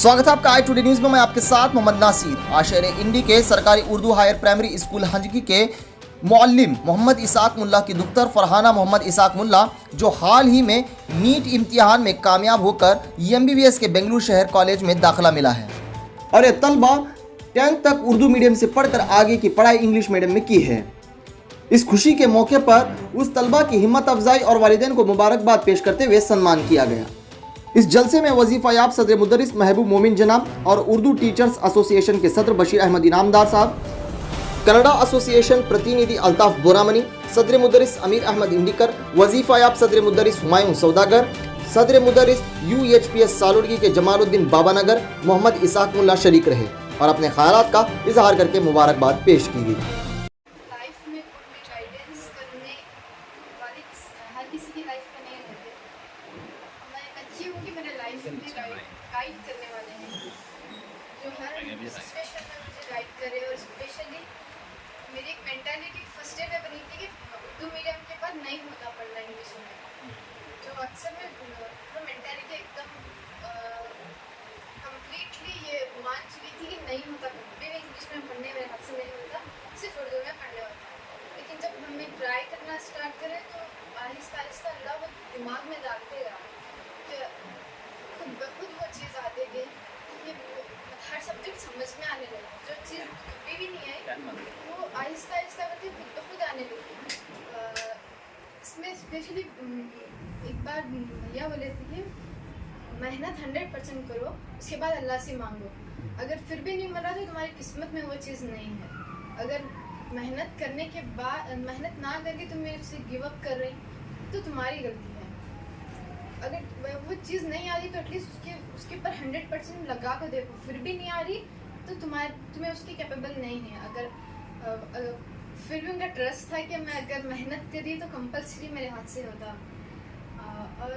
स्वागत है आपका आई टुडे न्यूज में। मैं आपके साथ मोहम्मद नासिर। आज शहर इंडी के सरकारी उर्दू हायर प्राइमरी स्कूल हंजगी के मुअल्लिम मोहम्मद इसाक मुल्ला की दुख्तर फरहाना मोहम्मद इसाक मुल्ला, जो हाल ही में नीट इम्तिहान में कामयाब होकर MBBS के बेंगलुरु शहर कॉलेज में दाखिला मिला है और ये तलबा 10th तक उर्दू मीडियम से पढ़कर आगे की पढ़ाई इंग्लिश मीडियम में की है। इस खुशी के मौके पर उस तलबा की हिम्मत अफजाई और वालिदैन को मुबारकबाद पेश करते हुए सम्मान किया गया। इस जलसे में वजीफा याब सदर मुदर्रिस महबूब मोमिन जनाब और उर्दू टीचर्स एसोसिएशन के सदर बशीर अहमद इनामदार साहब, कनाडा एसोसिएशन प्रतिनिधि अल्ताफ बोरामनी, सदर मुदर्रिस अमीर अहमद इंडिकर, वजीफा याब सदर मुदर्रिस हुमायूं सौदागर, सदर मुदर्रिस UHPS सालुड़गी के जमालुद्दीन बाबानगर मोहम्मद इसाक मुल्ला शरीक रहे और अपने ख्यालात का इजहार करके मुबारकबाद पेश की गई। लाइफ में कोई गाइडेंस करने वाली हर किसी की लाइफ में नहीं रहते। मैं अच्छी हूँ कि मेरे लाइफ में गाइड करने वाले हैं जो हर सिचुएशन में मुझे गाइड करे। और स्पेशली मेरी एक मेंटालिटी फर्स्ट डे में बनी थी कि उर्दू मीडियम के बाद नहीं होता पढ़ना इंग्लिश में, जो अक्सर मैं वो मेंटालिटी एकदम कम्प्लीटली ये मान चुकी थी कि नहीं होता, कभी भी इंग्लिश में पढ़ने मेरे हाथ से नहीं होता, सिर्फ उर्दू में पढ़ने होता है। लेकिन जब हमें ट्राई करना स्टार्ट करें तो आहिस्ता आहिस्ता अल्लाह वो दिमाग में डालते रहा कि खुद ब खुद वो चीज़ आते गई कि हर सब्जेक्ट समझ में आने लगा। जो चीज़ कभी भी नहीं आई वो आहिस्ता आहिस्ता करके खुद ब खुद आने लगी। इसमें स्पेशली एक बार भैया बोले थे कि मेहनत 100% करो, उसके बाद अल्लाह से मांगो। अगर फिर भी नहीं मिला तो तुम्हारी किस्मत में वो चीज़ नहीं है। अगर मेहनत करने के बाद मेहनत ना करके तुम मेरे से गिव अप कर रही तो तुम्हारी गलती है। अगर वो चीज़ नहीं आ रही तो एटलीस्ट उसके ऊपर 100% लगा कर देखो, फिर भी नहीं आ रही तो तुम्हें उसकी कैपेबल नहीं है। अगर फिर भी उनका ट्रस्ट था कि मैं अगर मेहनत करी तो कंपल्सरी मेरे हाथ से होता। और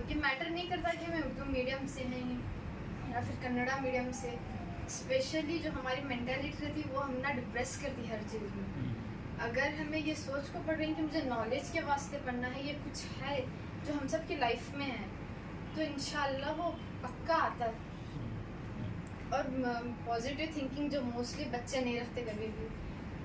ये मैटर नहीं करता कि हमें उर्दू मीडियम से हैं या फिर कन्नड़ा मीडियम से। स्पेशली जो हमारी मेंटालिटी रहती है वो हम ना डिप्रेस करती है हर चीज़ में। अगर हमें ये सोच को पढ़ रही है कि मुझे नॉलेज के वास्ते पढ़ना है, ये कुछ है जो हम सब की लाइफ में है, तो इंशाल्लाह वो पक्का आता है। और पॉजिटिव थिंकिंग जो मोस्टली बच्चे नहीं रखते कभी भी,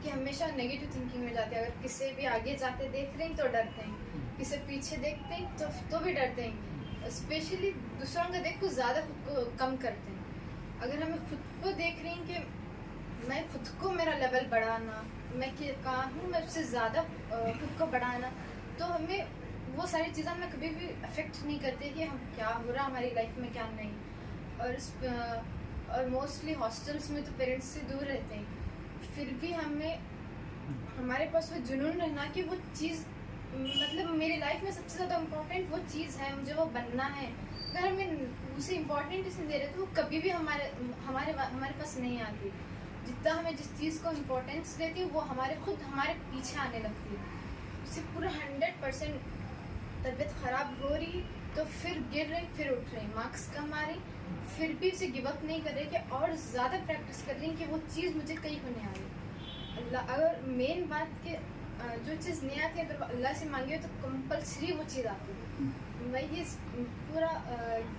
कि हमेशा नेगेटिव थिंकिंग में जाते हैं। अगर किसी भी आगे जाते देख रहे हैं तो डरते हैं, किसी पीछे देखते हैं तो भी डरते हैं। स्पेशली दूसरों का देख कुछ ज़्यादा खुद को कम करते हैं। अगर हमें खुद को देख रही हैं कि मैं खुद को मेरा लेवल बढ़ाना, मैं कहाँ हूँ, मैं उससे ज़्यादा खुद को बढ़ाना, तो हमें वो सारी चीज़ें हमें कभी भी अफेक्ट नहीं करती कि हम क्या हो रहा हमारी लाइफ में क्या नहीं। और मोस्टली हॉस्टल्स में तो पेरेंट्स से दूर रहते हैं, फिर भी हमारे पास वो जुनून रहना कि वो चीज़ मतलब मेरी लाइफ में सबसे ज़्यादा इम्पोर्टेंट वो चीज़ है, मुझे वो बनना है। अगर हमें उसे इम्पोर्टेंट इसलिए दे रहे तो वो कभी भी हमारे पास नहीं आती। जितना हमें जिस चीज़ को इम्पोर्टेंस देती है वो हमारे पीछे आने लगती है। उससे पूरा 100% तबीयत ख़राब हो रही तो फिर गिर रही, फिर उठ रही, मार्क्स कम आ रही, फिर भी उसे गिव अप नहीं कर रही कि और ज़्यादा प्रैक्टिस कर रही कि वो चीज़ मुझे कहीं को नहीं आ रही। अल्लाह अगर मेन बात कि जो चीज़ नहीं आती अगर वो अल्लाह से मांगे तो कंपल्सरी वो चीज़ आती है। मैं ये पूरा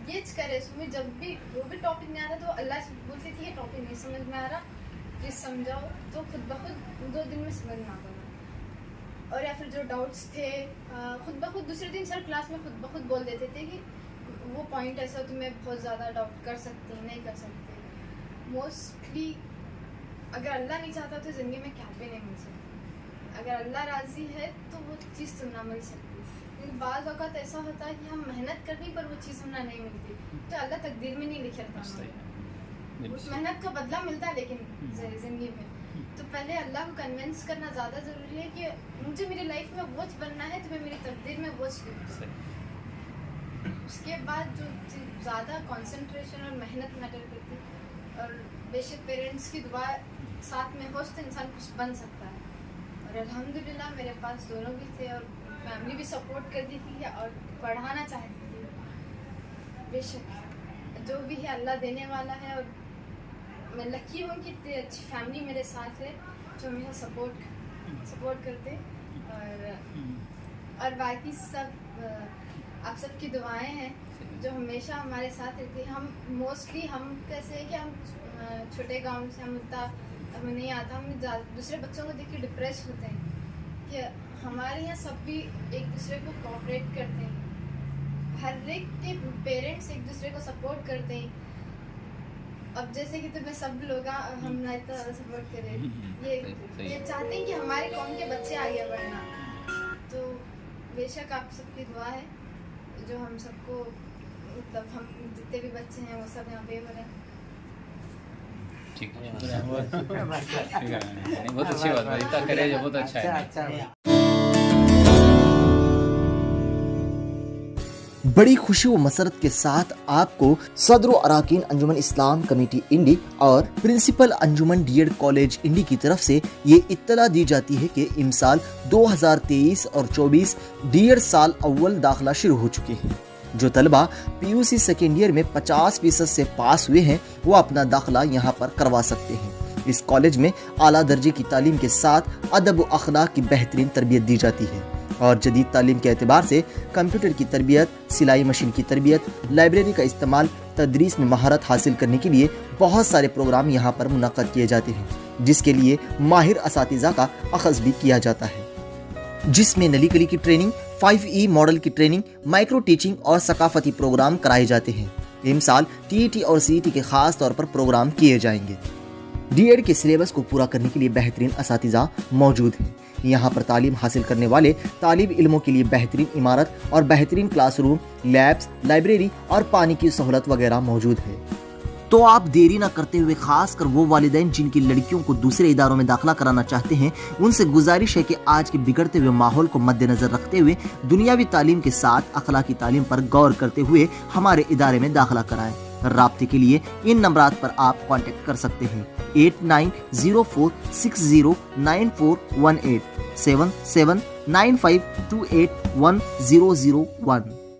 ये करे उसमें जब भी वो भी टॉपिक नहीं आता तो अल्लाह से बोलती थी ये टॉपिक नहीं समझ में आ रहा, प्लीज़ समझाओ, तो खुद ब खुद 2 दिन में समझ में आता। और या फिर जो डाउट्स थे खुद ब खुद दूसरे दिन सर क्लास में खुद ब खुद बोल देते थे कि वो पॉइंट ऐसा तुम्हें बहुत ज़्यादा डाउट कर सकते नहीं कर सकते। मोस्टली अगर अल्लाह नहीं चाहता तो ज़िंदगी में क्या भी नहीं मिल सकता। अगर अल्लाह राज़ी है तो वो चीज़ तुम ना मिल सकती। लेकिन बाज़ औक़ात ऐसा होता है कि हम मेहनत करनी पर वो चीज़ हमने नहीं मिलती, तो अल्लाह तकदीर में नहीं लिख रखा, उस मेहनत का बदला मिलता है लेकिन ज़िंदगी में। तो पहले अल्लाह को कन्विंस करना ज़्यादा ज़रूरी है कि मुझे मेरी लाइफ में वो बनना है, तुम्हें मेरी तकदीर में वो लिखना। उसके बाद जो ज़्यादा कंसंट्रेशन और मेहनत मैटर करती, और बेशक पेरेंट्स की दुआ साथ में हो तो इंसान कुछ बन सकता है। और अल्हम्दुलिल्लाह मेरे पास दोनों भी थे और फैमिली भी सपोर्ट करती थी और पढ़ाना चाहती थी। बेशक जो भी है अल्लाह देने वाला है, और मैं लकी हूँ कि इतनी अच्छी फैमिली मेरे साथ है जो मुझे सपोर्ट करते। और बाकी सब आप आप सबकी दुआएं हैं जो हमेशा हमारे साथ रहती है। हम मोस्टली हम कैसे है कि हम छोटे गांव से हम उतना हमें नहीं आता, हम दूसरे बच्चों को देख के डिप्रेस होते हैं कि हमारे यहाँ सब भी एक दूसरे को कोऑपरेट करते हैं, हर एक के पेरेंट्स एक दूसरे को सपोर्ट करते हैं। अब जैसे कि तुम्हें सब लोग हम ना इतना सपोर्ट करें, ये चाहते हैं कि हमारे कौम के बच्चे आगे बढ़ना। तो बेशक आप सबकी दुआ है जो हम सबको मतलब हम जितने भी बच्चे हैं वो सब यहाँ पे हो रहे हैं। ठीक है, बहुत अच्छी बात है, इतना करे जो बहुत अच्छा है। बड़ी खुशी व मसरत के साथ आपको सदर अराकीन अंजुमन इस्लाम कमेटी इंडी और प्रिंसिपल अंजुमन डीएड कॉलेज इंडी की तरफ से ये इत्तला दी जाती है कि इमसाल 2023 और 24 डीएड साल अव्वल दाखिला शुरू हो चुके हैं। जो तलबा पीयूसी सेकेंड ईयर में 50% से पास हुए हैं वो अपना दाखिला यहाँ पर करवा सकते हैं। इस कॉलेज में आला दर्जे की तालीम के साथ अदब व अखलाक की बेहतरीन तरबियत दी जाती है और जदीद तालीम के एतबार से कंप्यूटर की तरबियत, सिलाई मशीन की तरबियत, लाइब्रेरी का इस्तेमाल, तदरीस में महारत हासिल करने के लिए बहुत सारे प्रोग्राम यहाँ पर मुनक्कद किए जाते हैं, जिसके लिए माहिर असातिज़ा का अखज़ भी किया जाता है, जिसमें नली कली की ट्रेनिंग, 5E मॉडल की ट्रेनिंग, माइक्रो टीचिंग और सकाफती प्रोग्राम कराए जाते हैं। इमसाल TET और CET के खास तौर पर प्रोग्राम किए जाएंगे। डीएड के सिलेबस को पूरा करने के लिए बेहतरीन असातिज़ा मौजूद हैं। यहाँ पर तालीम हासिल करने वाले तालिब इल्मों के लिए बेहतरीन इमारत और बेहतरीन क्लासरूम, लैब्स, लाइब्रेरी और पानी की सहूलत वगैरह मौजूद है। तो आप देरी न करते हुए खासकर वो वालिदैन जिनकी लड़कियों को दूसरे इदारों में दाखिला कराना चाहते हैं, उनसे गुजारिश है कि आज के बिगड़ते हुए माहौल को मद्देनजर रखते हुए दुनियावी तालीम के साथ अखलाकी तालीम पर गौर करते हुए हमारे इदारे में दाखिला कराएं। राब्ते के लिए इन नंबरात पर आप कांटेक्ट कर सकते हैं 8904609418 7795281001।